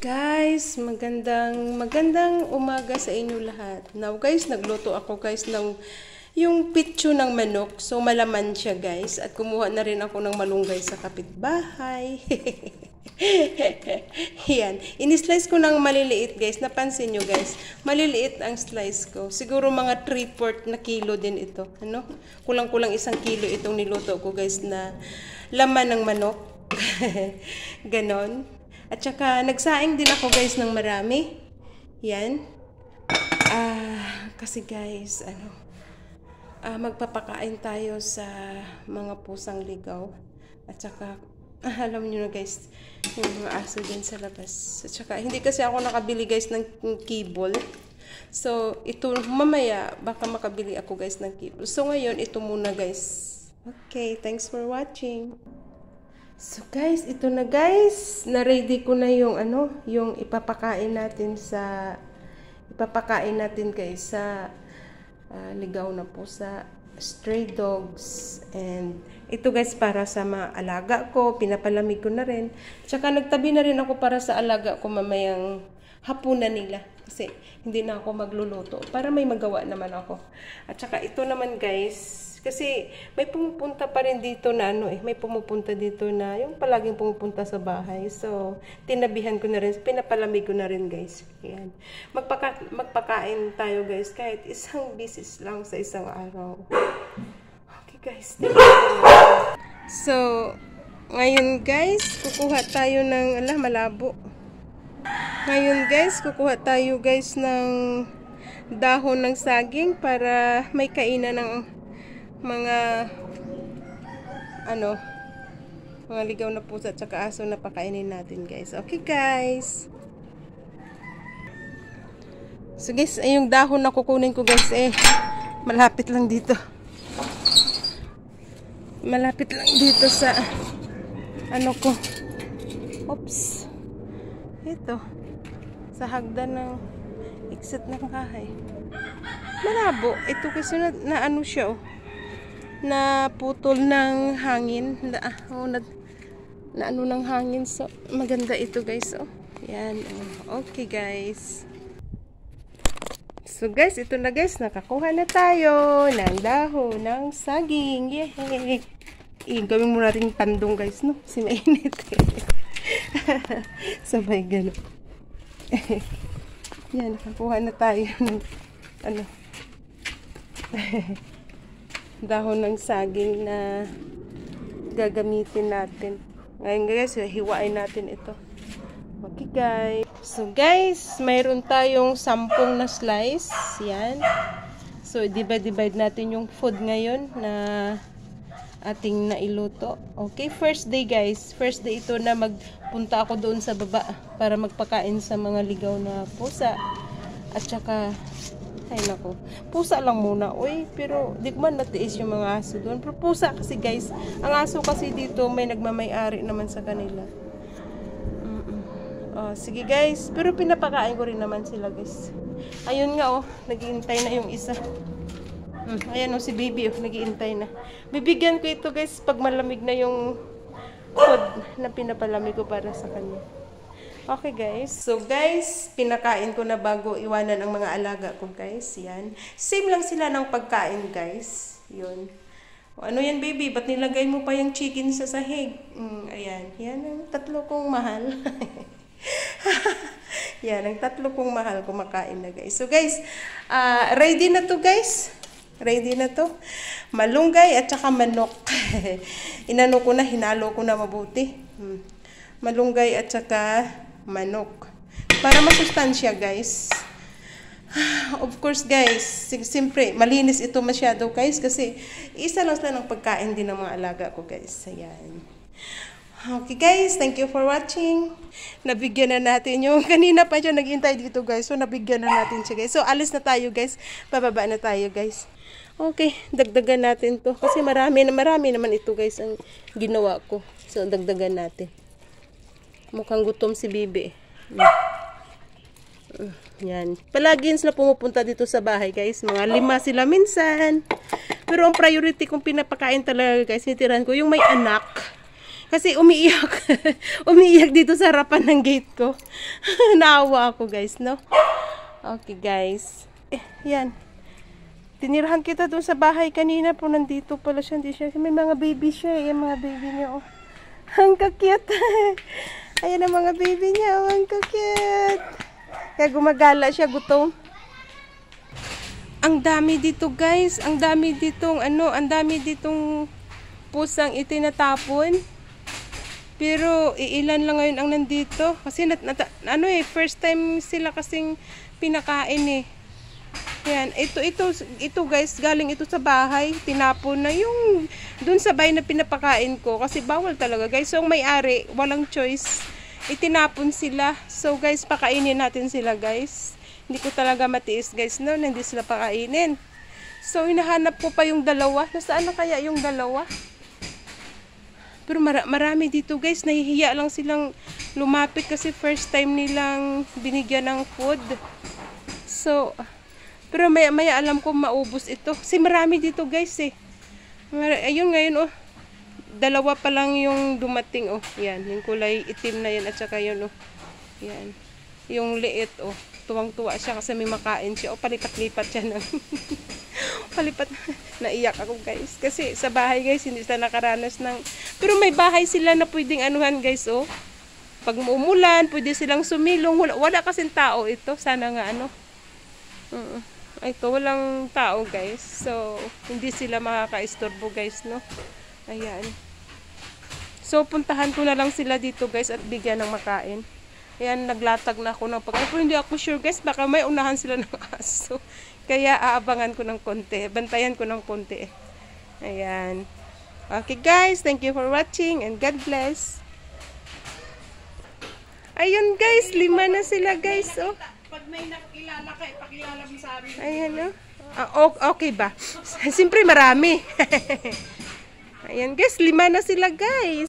Guys, magandang umaga sa inyo lahat. Now guys, nagluto ako guys ng yung pitso ng manok. So malaman siya guys. At kumuha na rin ako ng malunggay sa kapitbahay. Yan. Ini-slice ko ng maliliit guys. Napansin nyo guys. Maliliit ang slice ko. Siguro mga 3/4 na kilo din ito. Ano? Kulang-kulang 1 kilo itong niluto ko guys na laman ng manok. Ganon. At saka, nagsaing din ako guys ng marami. Yan. Kasi guys, magpapakain tayo sa mga pusang ligaw. At saka, alam nyo na guys, yung mga aso din sa labas. At saka, hindi kasi ako nakabili guys ng kibble. So, ito mamaya, baka makabili ako guys ng kibble. So, ngayon, ito muna guys. Okay, thanks for watching. So guys, ito na guys, na-ready ko na yung yung ipapakain natin guys sa ligaw na pusa, stray dogs, and ito guys para sa mga alaga ko, pinapalamig ko na rin. Tsaka nagtabi na rin ako para sa alaga ko mamayang hapunan nila kasi hindi na ako magluluto para may magawa naman ako. At saka ito naman guys, kasi may pumupunta pa rin dito na may pumupunta dito na yung palaging pumupunta sa bahay. So, tinabihan ko na rin, pinapalamig ko na rin guys. Ayan. Magpakain tayo guys kahit isang bisis lang sa isang araw. Okay guys, thank you. So, ngayon guys, kukuha tayo ng, malabo. Ngayon guys, kukuha tayo guys ng dahon ng saging para may kainan ng mga mga ligaw na pusa at saka aso na pakainin natin guys. Okay guys. So guys, yung dahon na kukunin ko guys malapit lang dito. Malapit lang dito sa ko. Oops. Ito. Sa hagdan ng exit ng bahay. Malabo. Ito kasi na siya na putol ng hangin na ng hangin. So maganda ito guys. Yan. Okay guys. So guys, ito na guys, nakakuha na tayo ng dahon ng saging. Yay! Gawin mo natin tandong guys, no? Kasi mainit. Sabay gano'n. Yan, nakakuha na tayo ng dahon ng saging na gagamitin natin. Ngayon guys, hiwain natin ito. Okay guys. So guys, mayroon tayong 10 na slice. Yan. So divide natin yung food ngayon na ating nailuto. Okay, first day guys. First day ito na magpunta ako doon sa baba para magpakain sa mga ligaw na pusa. At saka ay nako, pusa lang muna. Uy, pero di ko man natiis yung mga aso doon. Pero pusa kasi guys, ang aso kasi dito may nagmamay-ari naman sa kanila. Sige guys, pero pinapakain ko rin naman sila guys. Ayun nga naghihintay na yung isa. Ayan si baby naghihintay na. Bibigyan ko ito guys pag malamig na yung food na pinapalamig ko para sa kanya. Okay guys. So guys, pinakain ko na bago iwanan ang mga alaga ko guys. Yan. Same lang sila ng pagkain guys. Yun. Ano yan baby? Ba't nilagay mo pa yung chicken sa sahig? Ayan. Yan ang 3 kong mahal. Yan ang 3 kong mahal kumakain na guys. So guys, ready na to guys. Ready na to. Malunggay at saka manok. Hinalo ko na mabuti. Malunggay at saka manok. Para masustansya guys. Of course guys, siyempre malinis ito masyado guys kasi isa lang sila ng pagkain din ng mga alaga ko guys. Ayan. Okay guys, thank you for watching. Nabigyan na natin yung kanina pa siya naghintay dito guys. So nabigyan na natin siya guys. So alis na tayo guys. Bababa na tayo guys. Okay, dagdagan natin to kasi marami naman ito guys ang ginawa ko. So dagdagan natin. Mukhang gutom si Bibi. Yan. Palagi sila pumupunta dito sa bahay guys. Mga 5 sila minsan. Pero ang priority kong pinapakain talaga guys, nitiran ko yung may anak. Kasi umiiyak. Umiiyak dito sa harapan ng gate ko. Naawa ako guys, no? Okay guys. Yan. Tinirahan kita dun sa bahay kanina po. Nandito pala siya. Hindi siya. May mga baby siya. Yung mga baby niya. Oh. Ang cute. Ayan ang mga baby niya. Oh, ang cute. Kaya gumagala siya. Gutom. Ang dami dito guys. Ang dami ditong ang dami ditong pusang itinatapon. Pero iilan lang ngayon ang nandito. Kasi first time sila kasing pinakain eh. Yan, ito guys, galing ito sa bahay, tinapon na yung dun sa bahay na pinapakain ko kasi bawal talaga guys. So ang may-ari, walang choice. Itinapon sila. So guys, pakainin natin sila guys. Hindi ko talaga matiis guys no, hindi sila pakainin. So hinahanap ko pa yung dalawa. Nasaan na kaya yung dalawa? Pero marami dito guys, nahihiya lang silang lumapit kasi first time nilang binigyan ng food. So, pero maya alam ko maubos ito. Kasi marami dito guys eh. Ayun ngayon oh, dalawa pa lang yung dumating oh. Yan, yung kulay itim na yan at saka yun oh. Yan, yung liit oh. Tuwang-tuwa siya kasi may makain siya. O palipat-lipat siya ng palipat. Naiyak ako guys. Kasi sa bahay guys, hindi sila nakaranas ng... Pero may bahay sila na pwedeng anuhan guys oh. Pag umulan, pwede silang sumilong. Wala kasing tao ito. Sana nga ano. Ito, walang tao guys. So, hindi sila makaka-istorbo guys no. Ayan. So, puntahan ko na lang sila dito guys at bigyan ng makain. Ayan, naglatag na ako ng pagkain. Pero hindi ako sure guys, baka may unahan sila ng aso. Kaya aabangan ko ng konti. Bantayan ko ng konti. Ayan. Okay guys, thank you for watching and God bless. Ayun guys, 5 na sila guys. Oh. Pag may nakilala ka, ipakilala mo sa amin. Ayan oh. Okay ba? Siyempre marami. Ayan guys, 5 na sila guys.